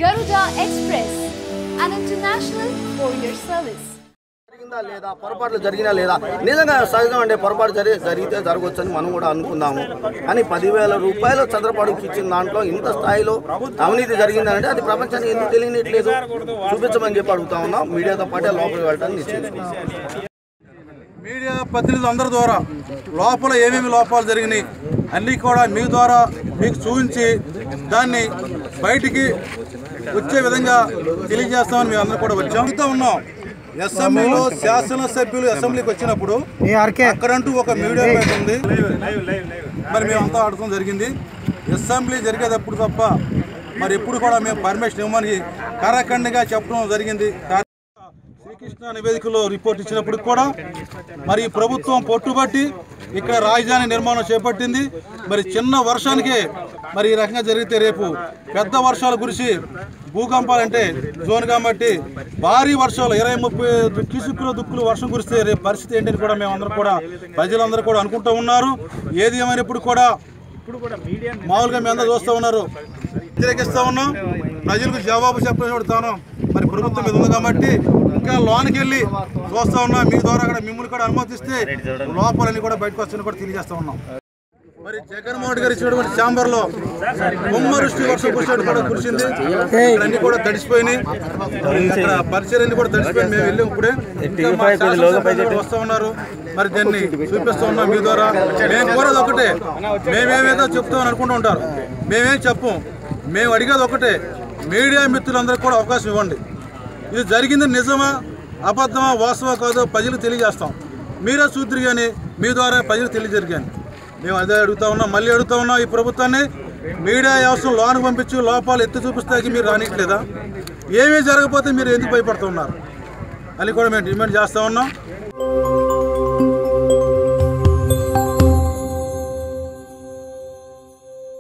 Garuda Express, an international courier service. లేదా పొరపాట్లు జరిగినా లేదా నిజంగా సహజం అంటే పొరపాటు జరిగితే జరగవచ్చని మనం కూడా అనుకుందాము. కానీ 10,000 రూపాయలు చంద్రబాబుకి ఇచ్చిన దాంట్లో ఇంత స్థాయిలో అవినీతి జరిగిందంటే అది ప్రపంచానికి ఎందుకు తెలియట్లేదు చూపించమని చెప్పి అడుగుతా ఉన్నాం. మీడియాతో పాటే లోపలికి వెళ్ళడానికి నిశ్చయించుకున్నాం. మీడియా ప్రతినిధులు అందరి ద్వారా లోపల ఏమేమి లోపాలు జరిగినాయి అన్నీ కూడా మీ ద్వారా మీకు చూపించి దాన్ని బయటికి వచ్చే విధంగా తెలియజేస్తామని మేము అందరూ కూడా వచ్చాం ఉన్నాం. అసెంబ్లీలో శాసనసభ్యులు అసెంబ్లీకి వచ్చినప్పుడు అక్కడంటూ ఒక మీడియా బయట ఉంది. మరి మేము అంతా ఆడటం జరిగింది. అసెంబ్లీ జరిగేటప్పుడు తప్ప మరి ఎప్పుడు కూడా మేము పర్మిషన్ ఇవ్వమని కరాఖండిగా చెప్పడం జరిగింది. శ్రీకృష్ణ నివేదికలో రిపోర్ట్ ఇచ్చినప్పుడు కూడా మరి ప్రభుత్వం పట్టుబట్టి ఇక్కడ రాజధాని నిర్మాణం చేపట్టింది. మరి చిన్న వర్షానికే మరి ఈ రకంగా జరిగితే రేపు పెద్ద వర్షాలు కురిసి భూకంపాలంటే జోన్ కాబట్టి భారీ వర్షాలు 20-30 కిసుకులు దుక్కులు వర్షం కురిస్తే రేపు పరిస్థితి ఏంటని కూడా మేమందరం కూడా ప్రజలందరూ కూడా అనుకుంటూ ఉన్నారు. ఏది ఏమైనప్పుడు కూడా మామూలుగా మీ అందరూ చూస్తూ ఉన్నారు, వ్యతిరేకిస్తూ ఉన్నాం. ప్రజలకు జవాబు చెప్పబడతాను. మరి ప్రభుత్వం మీద ఉంది కాబట్టి ఇంకా లోనికి వెళ్ళి చూస్తూ ఉన్నాం. మీ ద్వారా కూడా మిమ్మల్ని కూడా అనుమతిస్తే లోపాలన్నీ కూడా బయటకు వస్తాయని కూడా తెలియజేస్తూ ఉన్నాం. మరి జగన్మోహన్ రెడ్డి గారు ఇచ్చినటువంటి ఛాంబర్లో బొమ్మరుష్టి వర్షం కురిసినట్టు కూడా కురిసింది. అన్ని కూడా తడిసిపోయినాయి. ఇక్కడ పరిచయాన్ని కూడా తడిసిపోయింది. మేము వెళ్ళి ఇప్పుడే వస్తూ ఉన్నారు. మరి దాన్ని చూపిస్తూ ఉన్నాం మీ ద్వారా. మేము కోరేది ఒకటే, మేమేమేదో చెప్తామని అనుకుంటూ ఉంటారు. మేమేం చెప్పం. మేము అడిగేది ఒకటే, మీడియా మిత్రులందరికీ కూడా అవకాశం ఇవ్వండి. ఇది జరిగింది నిజమా అబద్ధమా వాస్తవా కాదో ప్రజలకు తెలియజేస్తాం. మీరే చూద్దరు కానీ మీ ద్వారా ప్రజలకు తెలియజేరు. మేము అదే అడుగుతా ఉన్నాం, మళ్ళీ అడుగుతా ఉన్నాం. ఈ ప్రభుత్వాన్ని మీడియా వ్యవస్థను లోనికి పంపించి లోపాలు ఎత్తి చూపిస్తాకి మీరు రానిట్లేదా? ఏమీ జరగకపోతే మీరు ఎందుకు భయపడుతున్నారు అని కూడా మేము డిమాండ్ చేస్తూ ఉన్నాం.